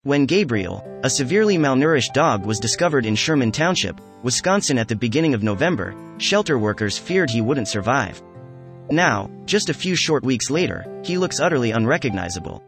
When Gabriel, a severely malnourished dog, was discovered in Sherman Township, Wisconsin at the beginning of November, shelter workers feared he wouldn't survive. Now, just a few short weeks later, he looks utterly unrecognizable.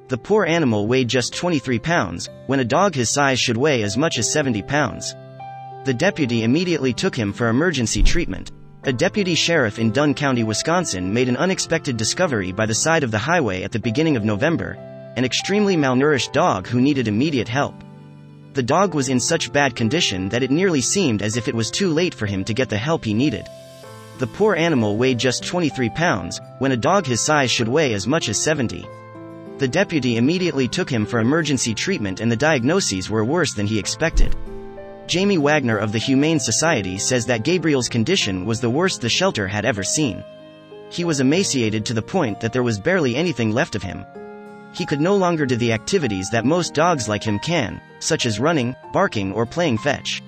The poor animal weighed just 23 pounds, when a dog his size should weigh as much as 70 pounds. The deputy immediately took him for emergency treatment. A deputy sheriff in Dunn County, Wisconsin made an unexpected discovery by the side of the highway at the beginning of November: an extremely malnourished dog who needed immediate help. The dog was in such bad condition that it nearly seemed as if it was too late for him to get the help he needed. The poor animal weighed just 23 pounds, when a dog his size should weigh as much as 70. The deputy immediately took him for emergency treatment, and the diagnoses were worse than he expected. Jamie Wagner of the Humane Society says that Gabriel's condition was the worst the shelter had ever seen. He was emaciated to the point that there was barely anything left of him. He could no longer do the activities that most dogs like him can, such as running, barking, or playing fetch.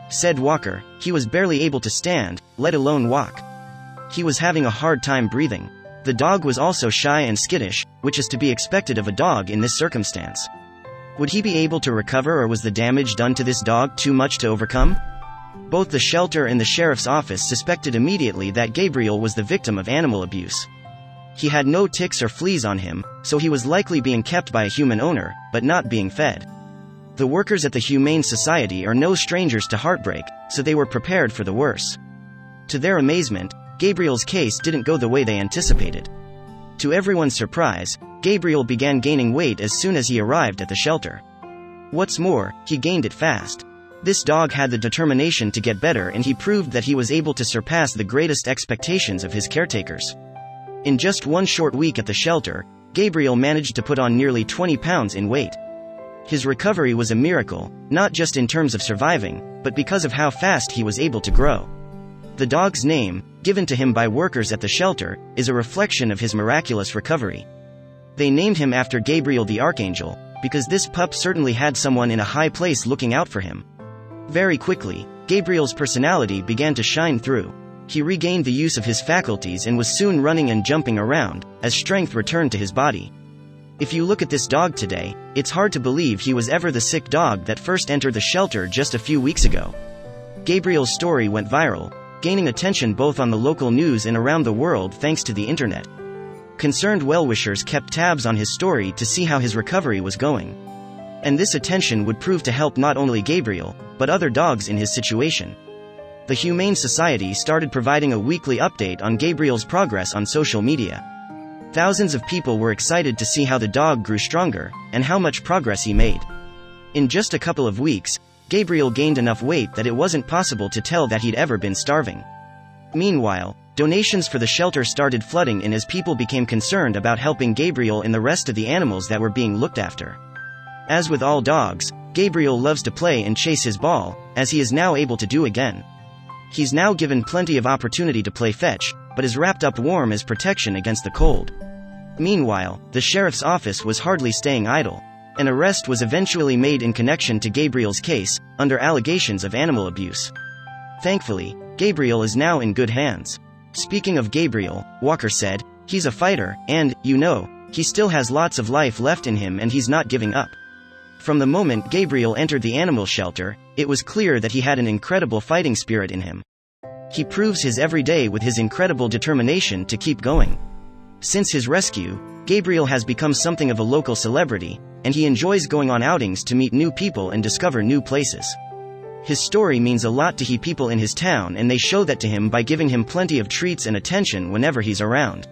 Said Walker, he was barely able to stand, let alone walk. He was having a hard time breathing. The dog was also shy and skittish, which is to be expected of a dog in this circumstance. Would he be able to recover, or was the damage done to this dog too much to overcome? Both the shelter and the sheriff's office suspected immediately that Gabriel was the victim of animal abuse. He had no ticks or fleas on him, so he was likely being kept by a human owner, but not being fed. The workers at the Humane Society are no strangers to heartbreak, so they were prepared for the worst. To their amazement, Gabriel's case didn't go the way they anticipated. To everyone's surprise, Gabriel began gaining weight as soon as he arrived at the shelter. What's more, he gained it fast. This dog had the determination to get better, and he proved that he was able to surpass the greatest expectations of his caretakers. In just one short week at the shelter, Gabriel managed to put on nearly 20 pounds in weight. His recovery was a miracle, not just in terms of surviving, but because of how fast he was able to grow. The dog's name, given to him by workers at the shelter, is a reflection of his miraculous recovery. They named him after Gabriel the Archangel, because this pup certainly had someone in a high place looking out for him. Very quickly, Gabriel's personality began to shine through. He regained the use of his faculties and was soon running and jumping around, as strength returned to his body. If you look at this dog today, it's hard to believe he was ever the sick dog that first entered the shelter just a few weeks ago. Gabriel's story went viral, gaining attention both on the local news and around the world thanks to the internet. Concerned well-wishers kept tabs on his story to see how his recovery was going. And this attention would prove to help not only Gabriel, but other dogs in his situation. The Humane Society started providing a weekly update on Gabriel's progress on social media. Thousands of people were excited to see how the dog grew stronger, and how much progress he made. In just a couple of weeks, Gabriel gained enough weight that it wasn't possible to tell that he'd ever been starving. Meanwhile, donations for the shelter started flooding in as people became concerned about helping Gabriel and the rest of the animals that were being looked after. As with all dogs, Gabriel loves to play and chase his ball, as he is now able to do again. He's now given plenty of opportunity to play fetch, but is wrapped up warm as protection against the cold. Meanwhile, the sheriff's office was hardly staying idle. An arrest was eventually made in connection to Gabriel's case, under allegations of animal abuse. Thankfully, Gabriel is now in good hands. Speaking of Gabriel, Walker said, "He's a fighter, and, he still has lots of life left in him, and he's not giving up." From the moment Gabriel entered the animal shelter, it was clear that he had an incredible fighting spirit in him. He proves his every day with his incredible determination to keep going. Since his rescue, Gabriel has become something of a local celebrity, and he enjoys going on outings to meet new people and discover new places. His story means a lot to people in his town, and they show that to him by giving him plenty of treats and attention whenever he's around.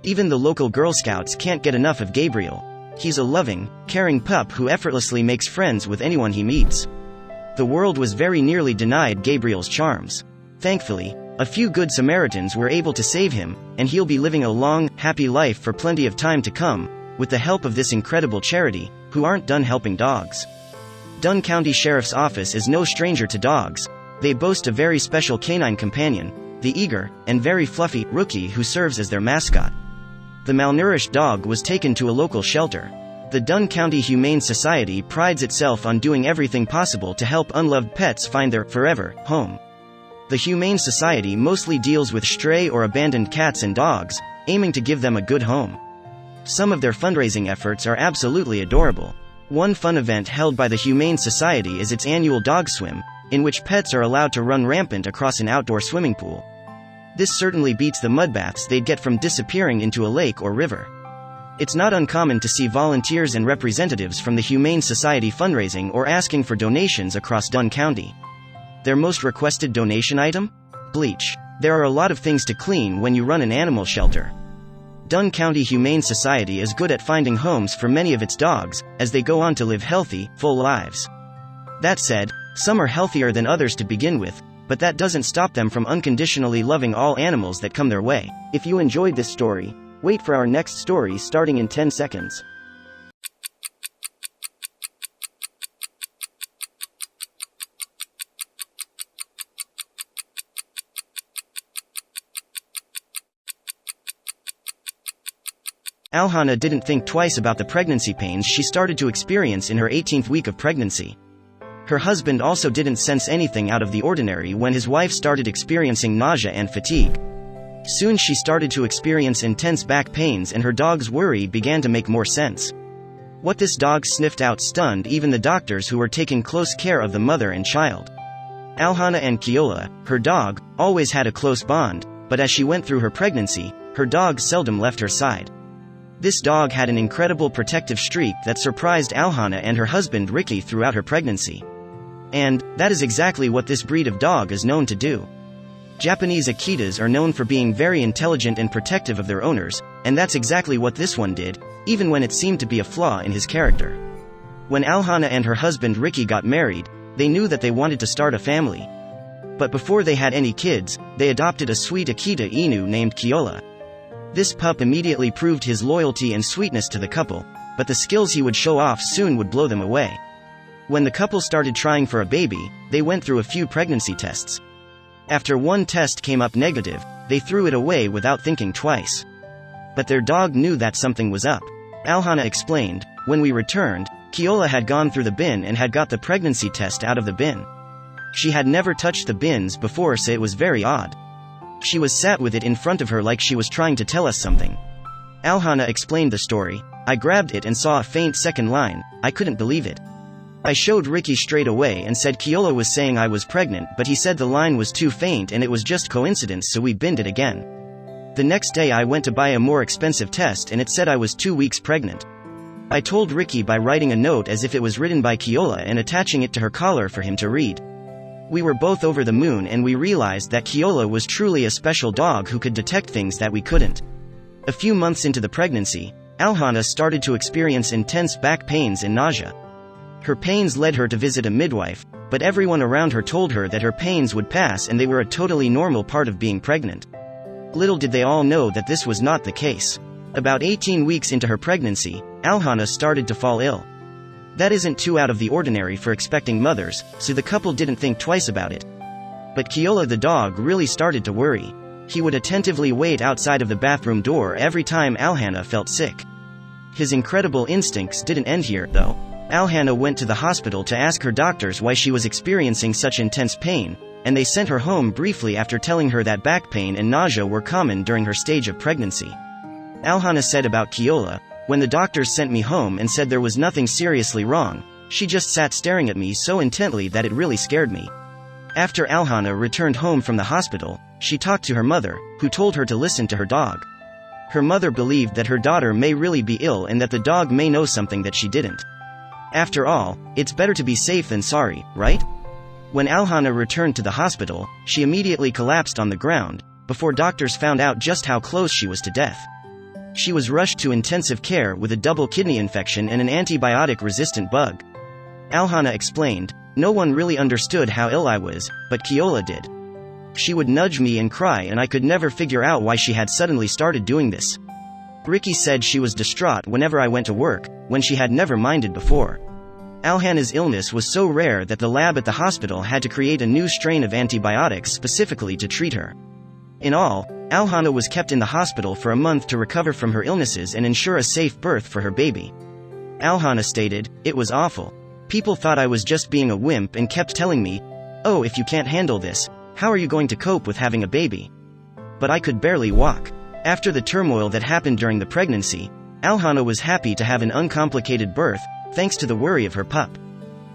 Even the local Girl Scouts can't get enough of Gabriel. He's a loving, caring pup who effortlessly makes friends with anyone he meets. The world was very nearly denied Gabriel's charms. Thankfully, a few good Samaritans were able to save him, and he'll be living a long, happy life for plenty of time to come, with the help of this incredible charity, who aren't done helping dogs. Dunn County Sheriff's Office is no stranger to dogs. They boast a very special canine companion, the eager, and very fluffy, Rookie, who serves as their mascot. The malnourished dog was taken to a local shelter. The Dunn County Humane Society prides itself on doing everything possible to help unloved pets find their forever home. The Humane Society mostly deals with stray or abandoned cats and dogs, aiming to give them a good home. Some of their fundraising efforts are absolutely adorable. One fun event held by the Humane Society is its annual dog swim, in which pets are allowed to run rampant across an outdoor swimming pool. This certainly beats the mud baths they'd get from disappearing into a lake or river. It's not uncommon to see volunteers and representatives from the Humane Society fundraising or asking for donations across Dunn County. Their most requested donation item? Bleach. There are a lot of things to clean when you run an animal shelter. Dunn County Humane Society is good at finding homes for many of its dogs, as they go on to live healthy, full lives. That said, some are healthier than others to begin with, but that doesn't stop them from unconditionally loving all animals that come their way. If you enjoyed this story, wait for our next story starting in 10 seconds. Alhana didn't think twice about the pregnancy pains she started to experience in her 18th week of pregnancy. Her husband also didn't sense anything out of the ordinary when his wife started experiencing nausea and fatigue. Soon she started to experience intense back pains and her dog's worry began to make more sense. What this dog sniffed out stunned even the doctors who were taking close care of the mother and child. Alhana and Keola, her dog, always had a close bond, but as she went through her pregnancy, her dog seldom left her side. This dog had an incredible protective streak that surprised Alhana and her husband Ricky throughout her pregnancy. And that is exactly what this breed of dog is known to do. Japanese Akitas are known for being very intelligent and protective of their owners, and that's exactly what this one did, even when it seemed to be a flaw in his character. When Alhana and her husband Ricky got married, they knew that they wanted to start a family. But before they had any kids, they adopted a sweet Akita Inu named Keola. This pup immediately proved his loyalty and sweetness to the couple, but the skills he would show off soon would blow them away. When the couple started trying for a baby, they went through a few pregnancy tests. After one test came up negative, they threw it away without thinking twice. But their dog knew that something was up. Alhana explained, "When we returned, Keola had gone through the bin and had got the pregnancy test out of the bin. She had never touched the bins before, so it was very odd. She was sat with it in front of her like she was trying to tell us something." Alhana explained the story. "I grabbed it and saw a faint second line. I couldn't believe it. I showed Ricky straight away and said Keola was saying I was pregnant, but he said the line was too faint and it was just coincidence, so we binned it again. The next day I went to buy a more expensive test and it said I was 2 weeks pregnant. I told Ricky by writing a note as if it was written by Keola and attaching it to her collar for him to read. We were both over the moon and we realized that Keola was truly a special dog who could detect things that we couldn't." A few months into the pregnancy, Alhana started to experience intense back pains and nausea. Her pains led her to visit a midwife, but everyone around her told her that her pains would pass and they were a totally normal part of being pregnant. Little did they all know that this was not the case. About 18 weeks into her pregnancy, Alhana started to fall ill. That isn't too out of the ordinary for expecting mothers, so the couple didn't think twice about it. But Keola the dog really started to worry. He would attentively wait outside of the bathroom door every time Alhana felt sick. His incredible instincts didn't end here, though. Alhana went to the hospital to ask her doctors why she was experiencing such intense pain, and they sent her home briefly after telling her that back pain and nausea were common during her stage of pregnancy. Alhana said about Keola, "When the doctors sent me home and said there was nothing seriously wrong, she just sat staring at me so intently that it really scared me." After Alhana returned home from the hospital, she talked to her mother, who told her to listen to her dog. Her mother believed that her daughter may really be ill and that the dog may know something that she didn't. After all, it's better to be safe than sorry, right? When Alhana returned to the hospital, she immediately collapsed on the ground, before doctors found out just how close she was to death. She was rushed to intensive care with a double kidney infection and an antibiotic-resistant bug. Alhana explained, "No one really understood how ill I was, but Keola did. She would nudge me and cry and I could never figure out why she had suddenly started doing this. Ricky said she was distraught whenever I went to work, when she had never minded before. Alhana's illness was so rare that the lab at the hospital had to create a new strain of antibiotics specifically to treat her." In all, Alhana was kept in the hospital for a month to recover from her illnesses and ensure a safe birth for her baby. Alhana stated, "It was awful. People thought I was just being a wimp and kept telling me, 'Oh, if you can't handle this, how are you going to cope with having a baby?' But I could barely walk." After the turmoil that happened during the pregnancy, Alhana was happy to have an uncomplicated birth, thanks to the worry of her pup.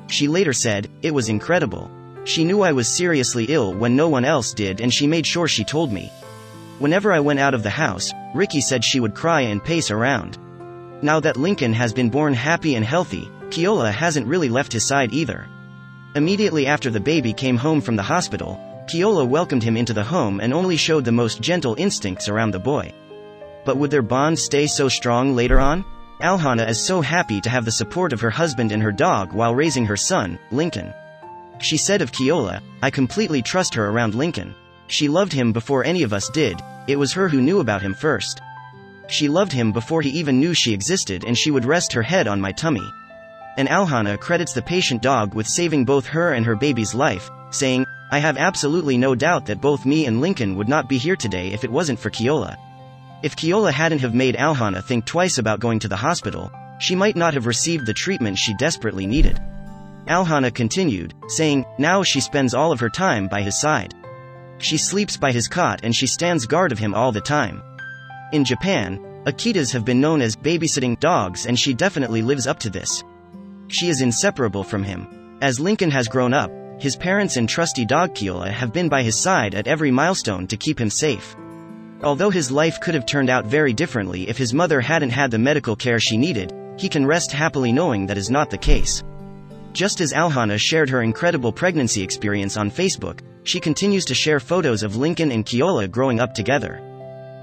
She later said, "It was incredible. She knew I was seriously ill when no one else did, and she made sure she told me. Whenever I went out of the house, Ricky said she would cry and pace around." Now that Lincoln has been born happy and healthy, Keola hasn't really left his side either. Immediately after the baby came home from the hospital, Keola welcomed him into the home and only showed the most gentle instincts around the boy. But would their bond stay so strong later on? Alhana is so happy to have the support of her husband and her dog while raising her son, Lincoln. She said of Keola, "I completely trust her around Lincoln. She loved him before any of us did. It was her who knew about him first. She loved him before he even knew she existed, and she would rest her head on my tummy." And Alhana credits the patient dog with saving both her and her baby's life, saying, "I have absolutely no doubt that both me and Lincoln would not be here today if it wasn't for Keola. If Keola hadn't have made Alhana think twice about going to the hospital, she might not have received the treatment she desperately needed." Alhana continued, saying, "Now she spends all of her time by his side. She sleeps by his cot and she stands guard of him all the time." In Japan, Akitas have been known as babysitting dogs, and she definitely lives up to this. She is inseparable from him. As Lincoln has grown up, his parents and trusty dog Keola have been by his side at every milestone to keep him safe. Although his life could have turned out very differently if his mother hadn't had the medical care she needed, he can rest happily knowing that is not the case. Just as Alhana shared her incredible pregnancy experience on Facebook, she continues to share photos of Lincoln and Keola growing up together.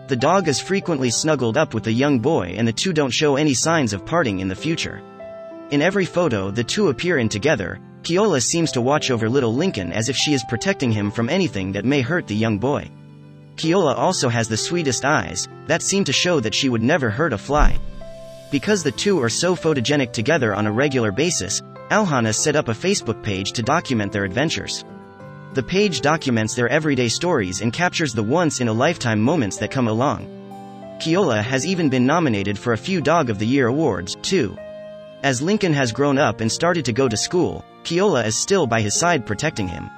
The dog is frequently snuggled up with the young boy, and the two don't show any signs of parting in the future. In every photo the two appear in together, Keola seems to watch over little Lincoln as if she is protecting him from anything that may hurt the young boy. Keola also has the sweetest eyes, that seem to show that she would never hurt a fly. Because the two are so photogenic together on a regular basis, Alhana set up a Facebook page to document their adventures. The page documents their everyday stories and captures the once-in-a-lifetime moments that come along. Keola has even been nominated for a few Dog of the Year awards, too. As Lincoln has grown up and started to go to school, Keola is still by his side protecting him.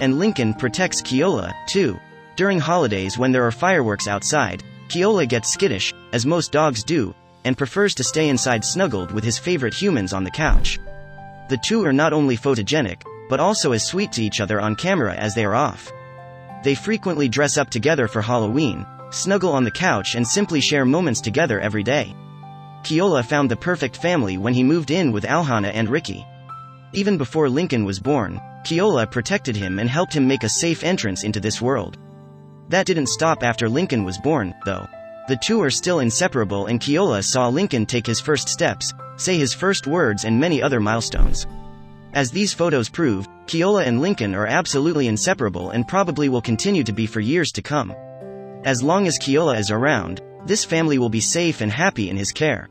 And Lincoln protects Keola, too. During holidays when there are fireworks outside, Keola gets skittish, as most dogs do, and prefers to stay inside snuggled with his favorite humans on the couch. The two are not only photogenic, but also as sweet to each other on camera as they are off. They frequently dress up together for Halloween, snuggle on the couch, and simply share moments together every day. Keola found the perfect family when he moved in with Alhana and Ricky. Even before Lincoln was born, Keola protected him and helped him make a safe entrance into this world. That didn't stop after Lincoln was born, though. The two are still inseparable, and Keola saw Lincoln take his first steps, say his first words, and many other milestones. As these photos prove, Keola and Lincoln are absolutely inseparable and probably will continue to be for years to come. As long as Keola is around, this family will be safe and happy in his care.